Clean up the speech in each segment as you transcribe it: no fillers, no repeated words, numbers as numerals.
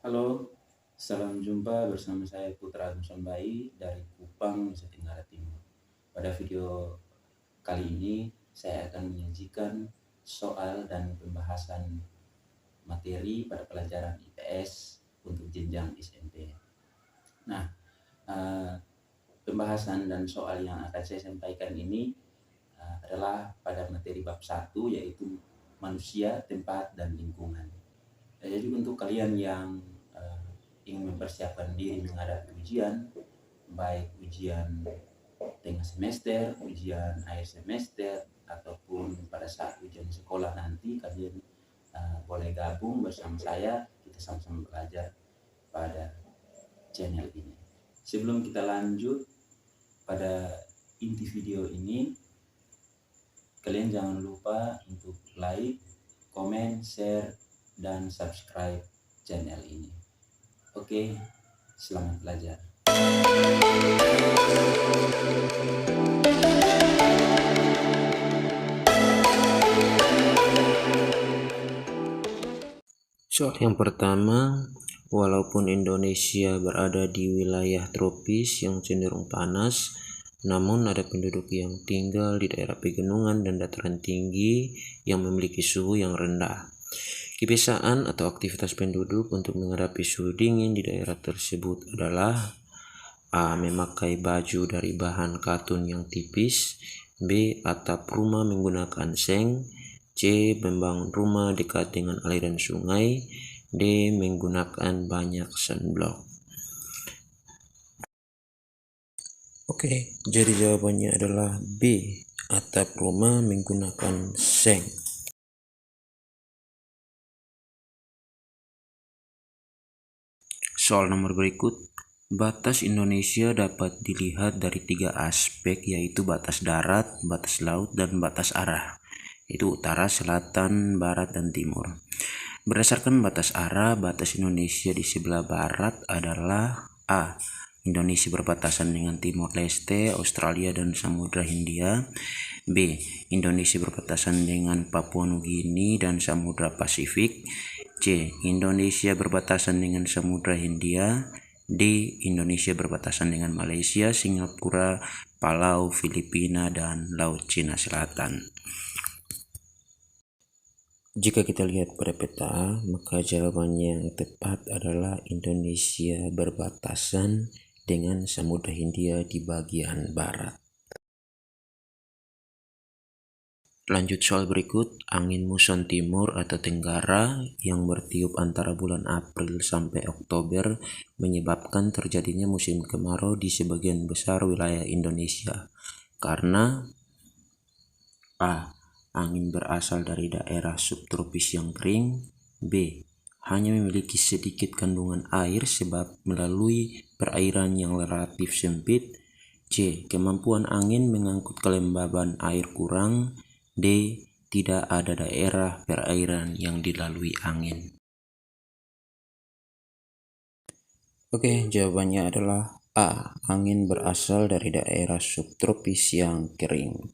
Halo, salam jumpa bersama saya Putra Nusombai dari Kupang, Nusa Tenggara Timur. Pada video kali ini saya akan menyajikan soal dan pembahasan materi pada pelajaran IPS untuk jenjang SMP. Nah, pembahasan dan soal yang akan saya sampaikan ini adalah pada materi bab 1, yaitu manusia, tempat, dan lingkungan. Jadi untuk kalian yang ingin mempersiapkan diri menghadapi ujian, baik ujian tengah semester, ujian akhir semester, ataupun pada saat ujian sekolah nanti, kalian boleh gabung bersama saya, kita sama-sama belajar pada channel ini. Sebelum kita lanjut pada inti video ini, kalian jangan lupa untuk like, komen, share, dan subscribe channel ini. Oke, selamat belajar. Soal yang pertama, walaupun Indonesia berada di wilayah tropis yang cenderung panas, namun ada penduduk yang tinggal di daerah pegunungan dan dataran tinggi yang memiliki suhu yang rendah. Kebiasaan atau aktivitas penduduk untuk menghadapi suhu dingin di daerah tersebut adalah A. Memakai baju dari bahan katun yang tipis. B. Atap rumah menggunakan seng. C. Membangun rumah dekat dengan aliran sungai. D. Menggunakan banyak sunblock. Oke, jadi jawabannya adalah B. Atap rumah menggunakan seng. Soal nomor berikut. Batas Indonesia dapat dilihat dari 3 aspek, yaitu batas darat, batas laut, dan batas arah. Itu utara, selatan, barat, dan timur. Berdasarkan batas arah, batas Indonesia di sebelah barat adalah A. Indonesia berbatasan dengan Timur Leste, Australia, dan Samudra Hindia. B. Indonesia berbatasan dengan Papua Nugini dan Samudra Pasifik. C. Indonesia berbatasan dengan Samudra Hindia. D. Indonesia berbatasan dengan Malaysia, Singapura, Palau, Filipina, dan Laut Cina Selatan. Jika kita lihat pada peta, maka jawabannya yang tepat adalah Indonesia berbatasan dengan Samudra Hindia di bagian barat. Lanjut soal berikut. Angin muson timur atau tenggara yang bertiup antara bulan April sampai Oktober menyebabkan terjadinya musim kemarau di sebagian besar wilayah Indonesia karena A. Angin berasal dari daerah subtropis yang kering. B. Hanya memiliki sedikit kandungan air sebab melalui perairan yang relatif sempit. C. Kemampuan angin mengangkut kelembaban air kurang. D. Tidak ada daerah perairan yang dilalui angin. Oke, jawabannya adalah A. Angin berasal dari daerah subtropis yang kering.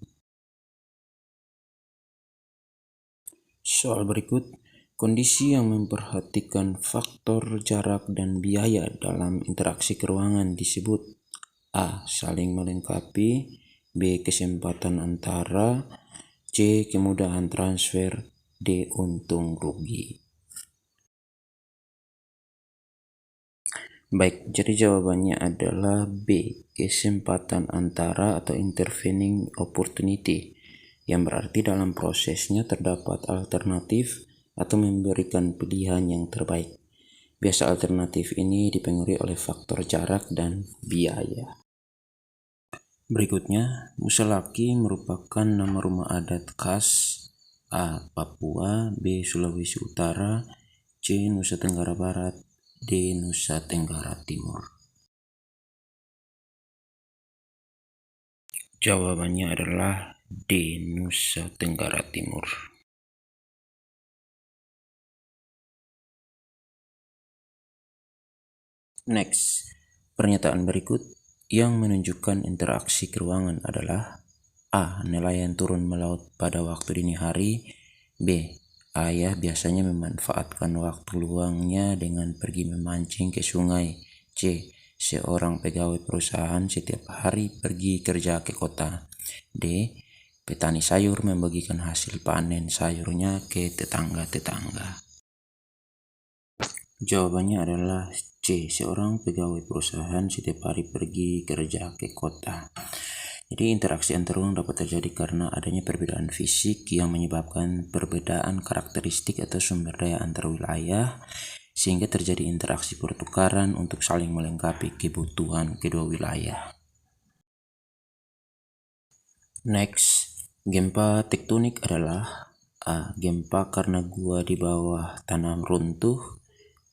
Soal berikut. Kondisi yang memperhatikan faktor jarak dan biaya dalam interaksi keruangan disebut A. Saling melengkapi. B. Kesempatan antara. C. Kemudahan transfer. D. Untung rugi. Baik, jadi jawabannya adalah B. Kesempatan antara atau intervening opportunity, yang berarti dalam prosesnya terdapat alternatif atau memberikan pilihan yang terbaik. Biasa alternatif ini dipengaruhi oleh faktor jarak dan biaya. Berikutnya, Musalaki merupakan nama rumah adat khas A. Papua, B. Sulawesi Utara, C. Nusa Tenggara Barat, D. Nusa Tenggara Timur. Jawabannya adalah D. Nusa Tenggara Timur. Next, pernyataan berikut yang menunjukkan interaksi keruangan adalah A. Nelayan turun melaut pada waktu dini hari. B. Ayah biasanya memanfaatkan waktu luangnya dengan pergi memancing ke sungai. C. Seorang pegawai perusahaan setiap hari pergi kerja ke kota. D. Petani sayur membagikan hasil panen sayurnya ke tetangga-tetangga. Jawabannya adalah C. Seorang pegawai perusahaan setiap hari pergi kerja ke kota. Jadi interaksi antar ruang dapat terjadi karena adanya perbedaan fisik yang menyebabkan perbedaan karakteristik atau sumber daya antar wilayah, sehingga terjadi interaksi pertukaran untuk saling melengkapi kebutuhan kedua wilayah. Next, gempa tektonik adalah A. Gempa karena gua di bawah tanah runtuh.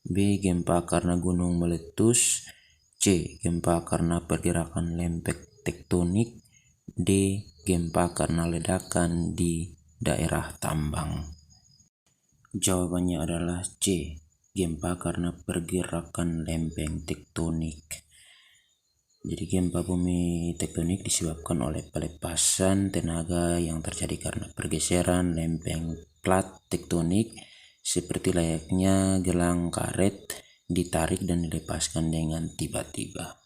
B. Gempa karena gunung meletus. C. Gempa karena pergerakan lempeng tektonik. D. Gempa karena ledakan di daerah tambang. Jawabannya adalah C. Gempa karena pergerakan lempeng tektonik. Jadi gempa bumi tektonik disebabkan oleh pelepasan tenaga yang terjadi karena pergeseran lempeng plat tektonik, seperti layaknya gelang karet ditarik dan dilepaskan dengan tiba-tiba.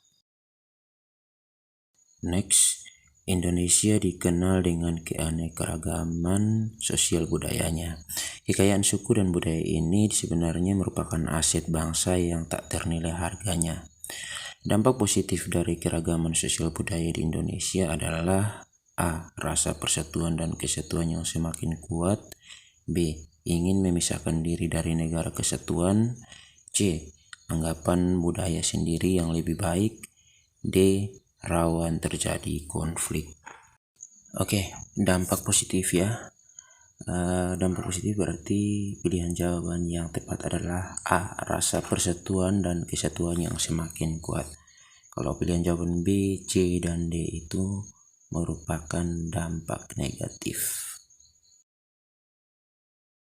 Next, Indonesia dikenal dengan keanekaragaman sosial budayanya. Kekayaan suku dan budaya ini sebenarnya merupakan aset bangsa yang tak ternilai harganya. Dampak positif dari keragaman sosial budaya di Indonesia adalah A. Rasa persatuan dan kesatuan yang semakin kuat. B. Ingin memisahkan diri dari negara kesatuan. C. Anggapan budaya sendiri yang lebih baik. D. Rawan terjadi konflik. Oke, dampak positif ya. Dampak positif berarti pilihan jawaban yang tepat adalah A. Rasa persatuan dan kesatuan yang semakin kuat. Kalau pilihan jawaban B, C, dan D itu merupakan dampak negatif.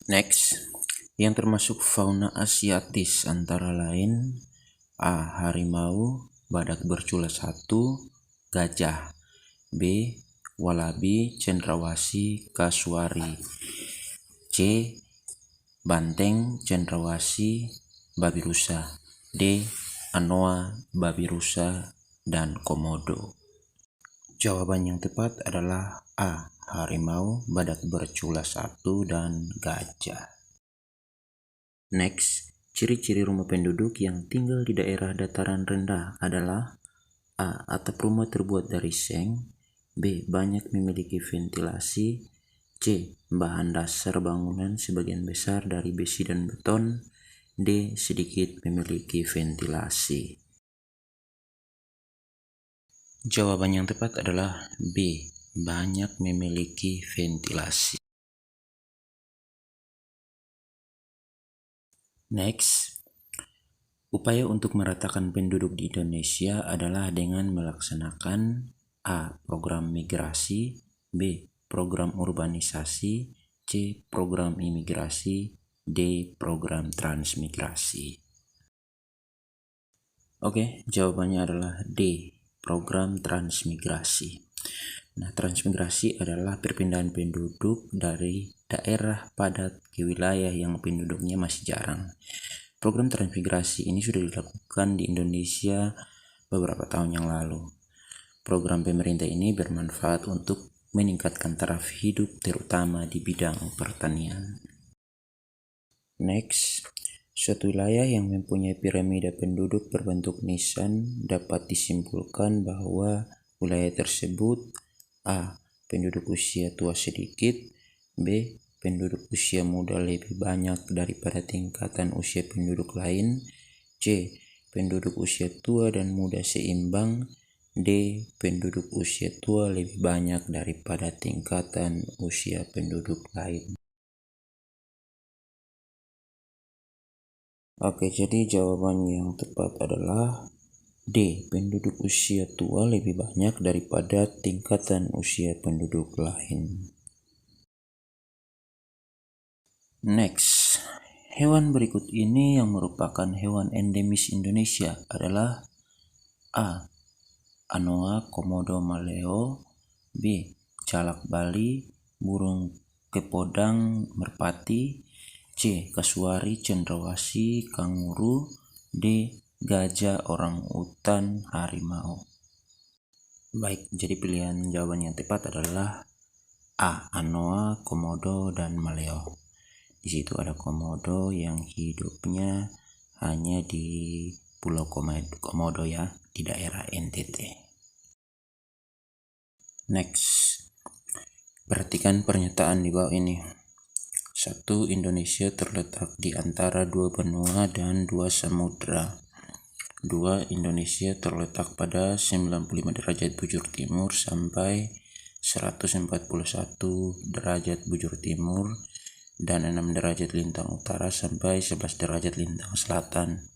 Next, yang termasuk fauna asiatis antara lain A. Harimau, badak bercula 1, gajah. B. Walabi, cendrawasih, kasuari. C. Banteng, cendrawasih, babi rusa. D. Anoa, babi rusa, dan komodo. Jawaban yang tepat adalah A. Harimau, badak bercula 1, dan gajah. Next, ciri-ciri rumah penduduk yang tinggal di daerah dataran rendah adalah A. Atap rumah terbuat dari seng. B. Banyak memiliki ventilasi. C. Bahan dasar bangunan sebagian besar dari besi dan beton. D. Sedikit memiliki ventilasi. Jawaban yang tepat adalah B. Banyak memiliki ventilasi. Next, upaya untuk meratakan penduduk di Indonesia adalah dengan melaksanakan A. Program migrasi. B. Program urbanisasi. C. Program imigrasi. D. Program transmigrasi. Oke, jawabannya adalah D. Program transmigrasi. Nah, transmigrasi adalah perpindahan penduduk dari daerah padat ke wilayah yang penduduknya masih jarang. Program transmigrasi ini sudah dilakukan di Indonesia beberapa tahun yang lalu. Program pemerintah ini bermanfaat untuk meningkatkan taraf hidup terutama di bidang pertanian. Next, suatu wilayah yang mempunyai piramida penduduk berbentuk nisan dapat disimpulkan bahwa wilayah tersebut A. Penduduk usia tua sedikit. B. Penduduk usia muda lebih banyak daripada tingkatan usia penduduk lain. C. Penduduk usia tua dan muda seimbang. D. Penduduk usia tua lebih banyak daripada tingkatan usia penduduk lain. Oke, jadi jawaban yang tepat adalah D. Penduduk usia tua lebih banyak daripada tingkatan usia penduduk lain. Next, hewan berikut ini yang merupakan hewan endemis Indonesia adalah A. Anoa komodo maleo. B. Jalak Bali, burung kepodang merpati. C. Kasuari, cendrawasih, kanguru. D. Gajah, orangutan, harimau. Baik, jadi pilihan jawaban yang tepat adalah A. Anoa, komodo, dan maleo. Di situ ada komodo yang hidupnya hanya di Pulau Komodo ya, di daerah NTT. Next, perhatikan pernyataan di bawah ini. 1. Indonesia terletak di antara 2 benua dan 2 samudra. 2. Indonesia terletak pada 95 derajat bujur timur sampai 141 derajat bujur timur dan 6 derajat lintang utara sampai 11 derajat lintang selatan.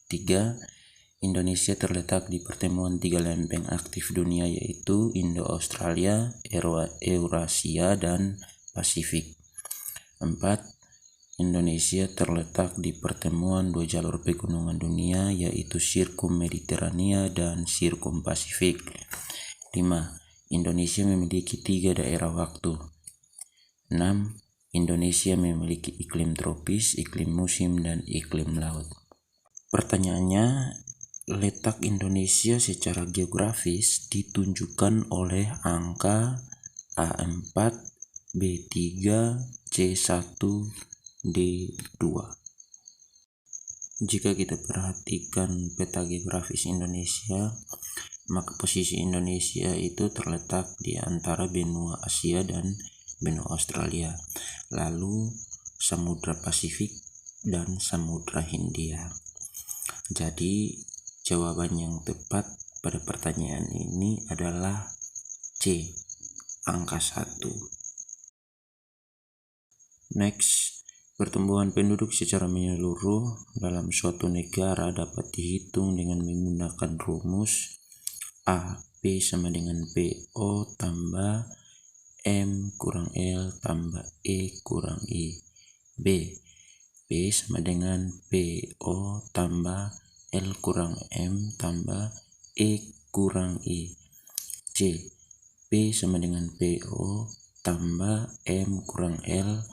3. Indonesia terletak di pertemuan 3 lempeng aktif dunia yaitu Indo-Australia, Eurasia, dan Pasifik. 4. Indonesia terletak di pertemuan 2 jalur pegunungan dunia yaitu Sirkum Mediterania dan Sirkum Pasifik. 5. Indonesia memiliki 3 daerah waktu. 6. Indonesia memiliki iklim tropis, iklim musim, dan iklim laut. Pertanyaannya, letak Indonesia secara geografis ditunjukkan oleh angka A4, B3, C1, D2. Jika kita perhatikan peta geografis Indonesia, maka posisi Indonesia itu terletak di antara benua Asia dan benua Australia, lalu Samudra Pasifik dan Samudra Hindia. Jadi jawaban yang tepat pada pertanyaan ini adalah C, angka 1. Next, pertumbuhan penduduk secara menyeluruh dalam suatu negara dapat dihitung dengan menggunakan rumus A. P sama dengan PO tambah M kurang L tambah E kurang I. B. P sama dengan PO tambah L kurang M tambah E kurang I. C. P sama dengan PO tambah M kurang L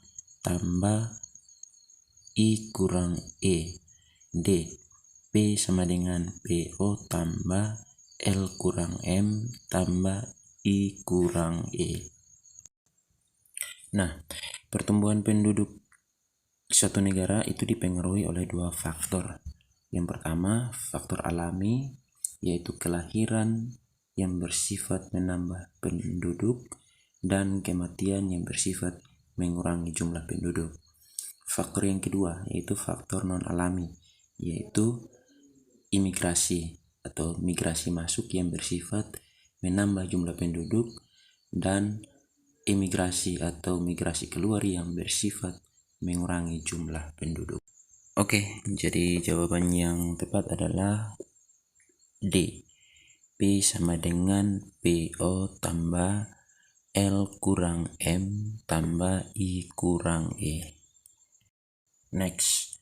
tambah I kurang E. D. P sama dengan PO tambah L kurang M tambah I kurang E. Nah, pertumbuhan penduduk suatu negara itu dipengaruhi oleh 2 faktor. Yang pertama, faktor alami, yaitu kelahiran yang bersifat menambah penduduk dan kematian yang bersifat mengurangi jumlah penduduk. Faktor yang kedua yaitu faktor non-alami, yaitu imigrasi atau migrasi masuk yang bersifat menambah jumlah penduduk dan imigrasi atau migrasi keluar yang bersifat mengurangi jumlah penduduk. Oke, jadi jawaban yang tepat adalah D. P sama dengan PO tambah L kurang M tambah I kurang E. Next,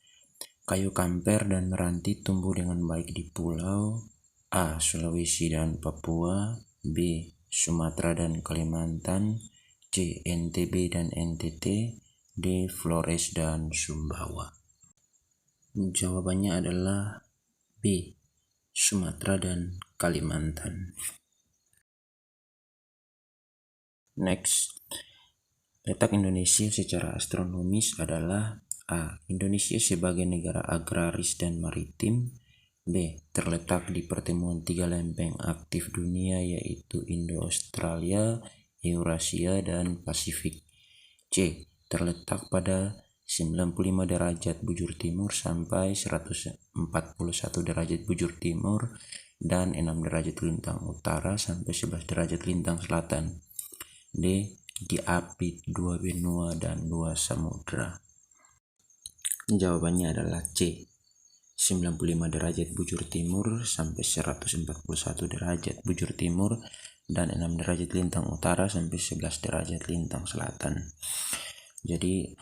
kayu kamper dan meranti tumbuh dengan baik di pulau A. Sulawesi dan Papua, B. Sumatera dan Kalimantan, C. NTB dan NTT, D. Flores dan Sumbawa. Jawabannya adalah B. Sumatera dan Kalimantan. Next, letak Indonesia secara astronomis adalah A. Indonesia sebagai negara agraris dan maritim. B. Terletak di pertemuan 3 lempeng aktif dunia yaitu Indo-Australia, Eurasia, dan Pasifik. C. Terletak pada 95 derajat bujur timur sampai 141 derajat bujur timur dan 6 derajat lintang utara sampai 11 derajat lintang selatan. D. Diapit 2 benua dan 2 samudra. Jawabannya adalah C. 95 derajat bujur timur sampai 141 derajat bujur timur dan 6 derajat lintang utara sampai 11 derajat lintang selatan. Jadi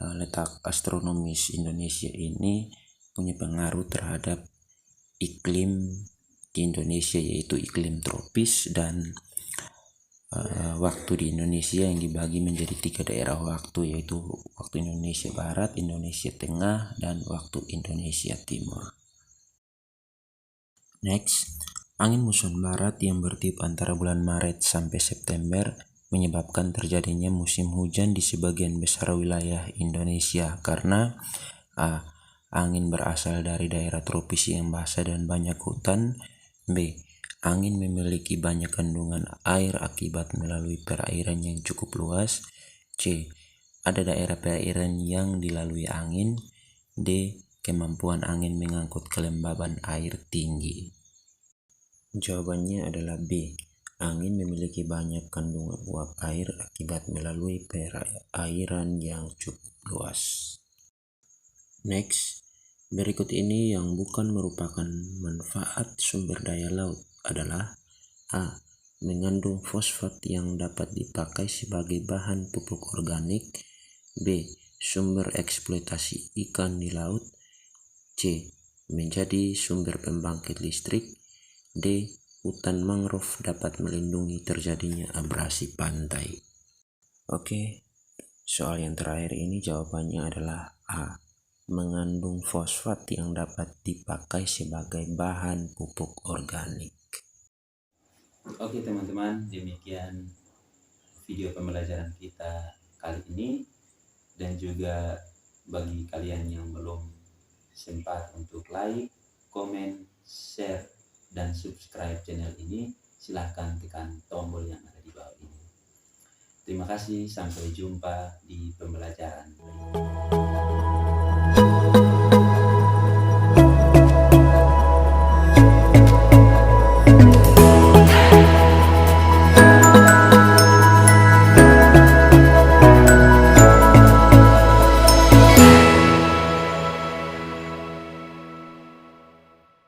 letak astronomis Indonesia ini punya pengaruh terhadap iklim di Indonesia yaitu iklim tropis dan waktu di Indonesia yang dibagi menjadi 3 daerah waktu, yaitu waktu Indonesia Barat, Indonesia Tengah, dan waktu Indonesia Timur. Next, angin muson barat yang bertiup antara bulan Maret sampai September menyebabkan terjadinya musim hujan di sebagian besar wilayah Indonesia karena angin berasal dari daerah tropis yang basah dan banyak hutan. B. Angin memiliki banyak kandungan air akibat melalui perairan yang cukup luas. C. Ada daerah perairan yang dilalui angin. D. Kemampuan angin mengangkut kelembaban air tinggi. Jawabannya adalah B. Angin memiliki banyak kandungan uap air akibat melalui perairan yang cukup luas. Next, berikut ini yang bukan merupakan manfaat sumber daya laut adalah A. Mengandung fosfat yang dapat dipakai sebagai bahan pupuk organik. B. Sumber eksploitasi ikan di laut. C. Menjadi sumber pembangkit listrik. D. Hutan mangrove dapat melindungi terjadinya abrasi pantai. Oke, soal yang terakhir ini jawabannya adalah A. Mengandung fosfat yang dapat dipakai sebagai bahan pupuk organik. Oke teman-teman, demikian video pembelajaran kita kali ini. Dan juga bagi kalian yang belum sempat untuk like, komen, share, dan subscribe channel ini, silahkan tekan tombol yang ada di bawah ini. Terima kasih, sampai jumpa di pembelajaran berikutnya.